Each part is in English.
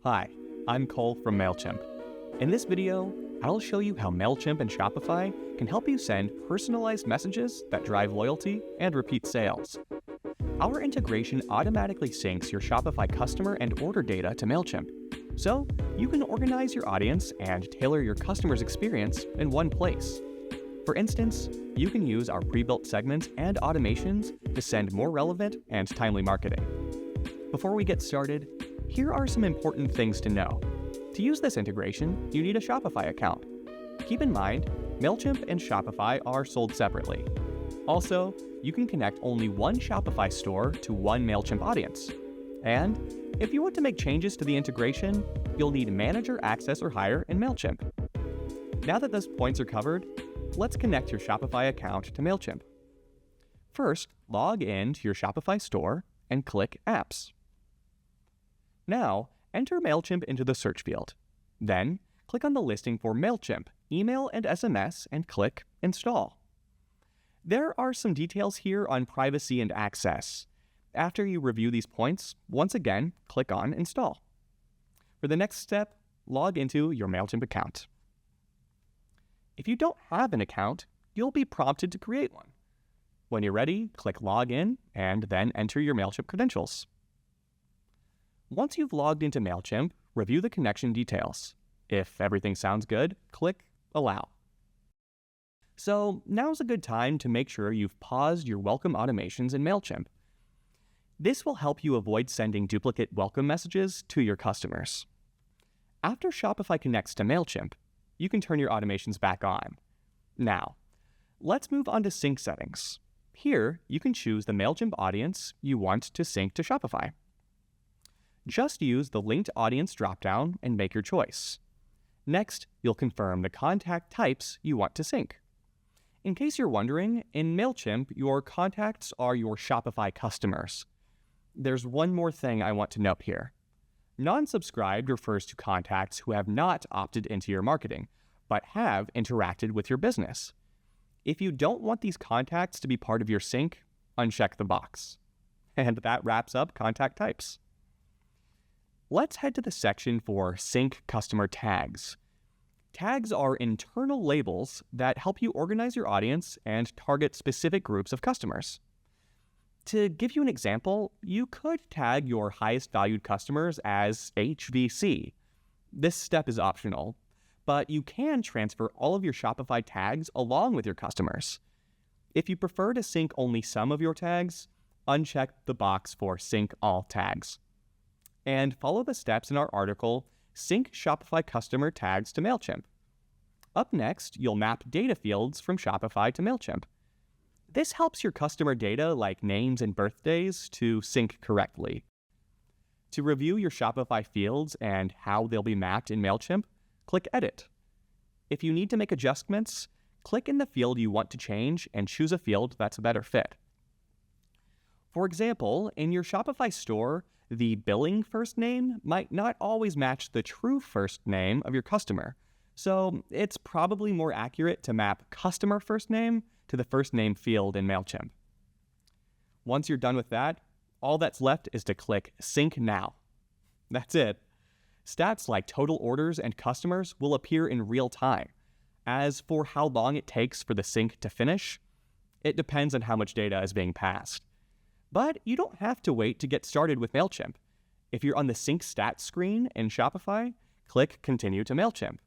Hi, I'm Cole from Mailchimp. In this video, I'll show you how Mailchimp and Shopify can help you send personalized messages that drive loyalty and repeat sales. Our integration automatically syncs your Shopify customer and order data to Mailchimp, so you can organize your audience and tailor your customer's experience in one place. For instance, you can use our pre-built segments and automations to send more relevant and timely marketing. Before we get started, here are some important things to know. To use this integration, you need a Shopify account. Keep in mind, Mailchimp and Shopify are sold separately. Also, you can connect only one Shopify store to one Mailchimp audience. And if you want to make changes to the integration, you'll need manager access or hire in Mailchimp. Now that those points are covered, let's connect your Shopify account to Mailchimp. First, log in to your Shopify store and click Apps. Now, enter Mailchimp into the search field. Then, click on the listing for Mailchimp, email and SMS, and click Install. There are some details here on privacy and access. After you review these points, once again, click on Install. For the next step, log into your Mailchimp account. If you don't have an account, you'll be prompted to create one. When you're ready, click Log In and then enter your Mailchimp credentials. Once you've logged into Mailchimp, review the connection details. If everything sounds good, click Allow. So now's a good time to make sure you've paused your welcome automations in Mailchimp. This will help you avoid sending duplicate welcome messages to your customers. After Shopify connects to Mailchimp, you can turn your automations back on. Now, let's move on to sync settings. Here, you can choose the Mailchimp audience you want to sync to Shopify. Just use the linked audience dropdown and make your choice. Next, you'll confirm the contact types you want to sync. In case you're wondering, in Mailchimp, your contacts are your Shopify customers. There's one more thing I want to note here. Non-subscribed refers to contacts who have not opted into your marketing, but have interacted with your business. If you don't want these contacts to be part of your sync, uncheck the box. And that wraps up contact types. Let's head to the section for Sync Customer Tags. Tags are internal labels that help you organize your audience and target specific groups of customers. To give you an example, you could tag your highest valued customers as HVC. This step is optional, but you can transfer all of your Shopify tags along with your customers. If you prefer to sync only some of your tags, uncheck the box for Sync All Tags. And follow the steps in our article, Sync Shopify Customer Tags to Mailchimp. Up next, you'll map data fields from Shopify to Mailchimp. This helps your customer data like names and birthdays to sync correctly. To review your Shopify fields and how they'll be mapped in Mailchimp, click Edit. If you need to make adjustments, click in the field you want to change and choose a field that's a better fit. For example, in your Shopify store, the billing first name might not always match the true first name of your customer, so it's probably more accurate to map customer first name to the first name field in Mailchimp. Once you're done with that, all that's left is to click Sync Now. That's it. Stats like total orders and customers will appear in real time. As for how long it takes for the sync to finish, it depends on how much data is being passed. But you don't have to wait to get started with Mailchimp. If you're on the Sync Stats screen in Shopify, click Continue to Mailchimp.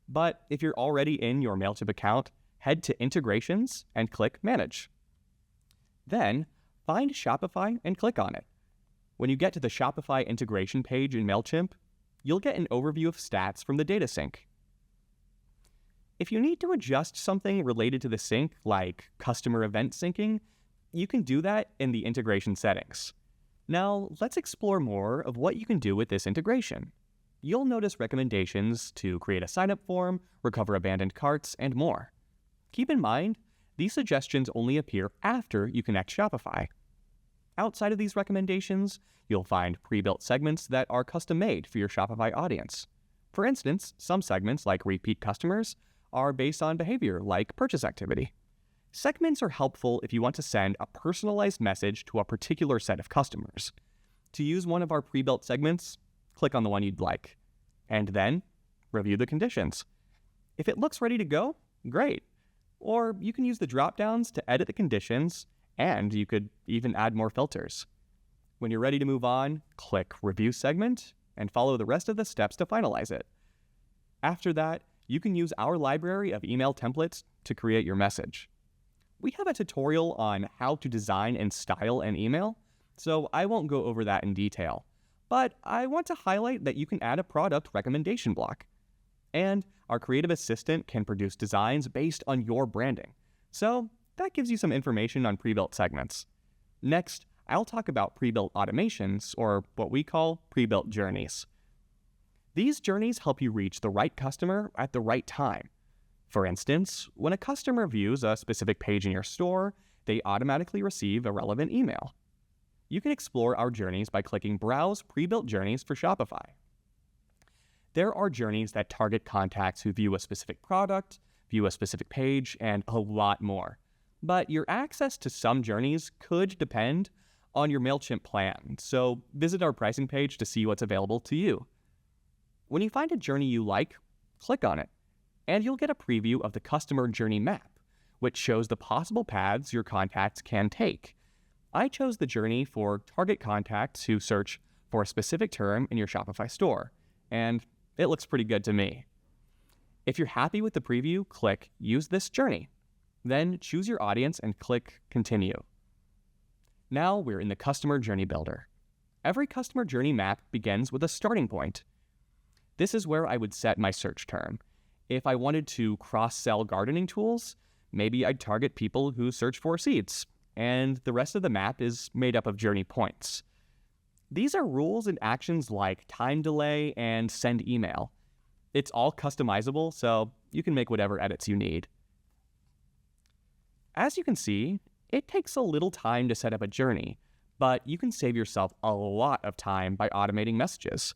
But if you're already in your Mailchimp account, head to Integrations and click Manage. Then, find Shopify and click on it. When you get to the Shopify integration page in Mailchimp, you'll get an overview of stats from the data sync. If you need to adjust something related to the sync, like customer event syncing, you can do that in the integration settings. Now, let's explore more of what you can do with this integration. You'll notice recommendations to create a sign-up form, recover abandoned carts, and more. Keep in mind, these suggestions only appear after you connect Shopify. Outside of these recommendations, you'll find pre-built segments that are custom-made for your Shopify audience. For instance, some segments, like repeat customers, are based on behavior like purchase activity. Segments are helpful if you want to send a personalized message to a particular set of customers. To use one of our pre-built segments, click on the one you'd like, and then review the conditions. If it looks ready to go, great. Or you can use the drop-downs to edit the conditions, and you could even add more filters. When you're ready to move on, click Review Segment and follow the rest of the steps to finalize it. After that, you can use our library of email templates to create your message. We have a tutorial on how to design and style an email, so I won't go over that in detail. But I want to highlight that you can add a product recommendation block. And our creative assistant can produce designs based on your branding. So that gives you some information on pre-built segments. Next, I'll talk about pre-built automations, or what we call pre-built journeys. These journeys help you reach the right customer at the right time. For instance, when a customer views a specific page in your store, they automatically receive a relevant email. You can explore our journeys by clicking Browse Pre-Built Journeys for Shopify. There are journeys that target contacts who view a specific product, view a specific page, and a lot more. But your access to some journeys could depend on your Mailchimp plan, so visit our pricing page to see what's available to you. When you find a journey you like, click on it, and you'll get a preview of the customer journey map, which shows the possible paths your contacts can take. I chose the journey for target contacts who search for a specific term in your Shopify store, and it looks pretty good to me. If you're happy with the preview, click Use this journey. Then choose your audience and click Continue. Now we're in the Customer Journey Builder. Every customer journey map begins with a starting point. This is where I would set my search term. If I wanted to cross-sell gardening tools, maybe I'd target people who search for seeds, and the rest of the map is made up of journey points. These are rules and actions like time delay and send email. It's all customizable, so you can make whatever edits you need. As you can see, it takes a little time to set up a journey, but you can save yourself a lot of time by automating messages.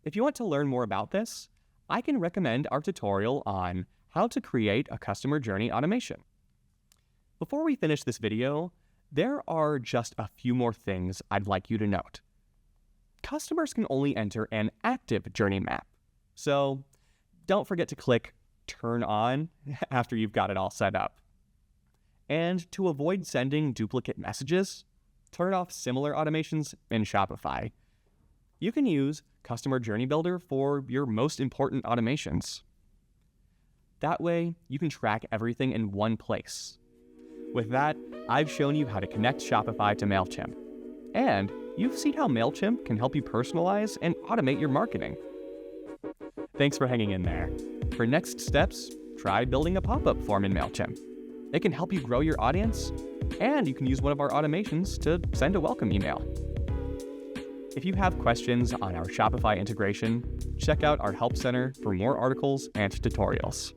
If you want to learn more about this, I can recommend our tutorial on how to create a customer journey automation. Before we finish this video, there are just a few more things I'd like you to note. Customers can only enter an active journey map, so don't forget to click Turn On after you've got it all set up. And to avoid sending duplicate messages, turn off similar automations in Shopify. You can use Customer Journey Builder for your most important automations. That way, you can track everything in one place. With that, I've shown you how to connect Shopify to Mailchimp. And you've seen how Mailchimp can help you personalize and automate your marketing. Thanks for hanging in there. For next steps, try building a pop-up form in Mailchimp. It can help you grow your audience, and you can use one of our automations to send a welcome email. If you have questions on our Shopify integration, check out our Help Center for more articles and tutorials.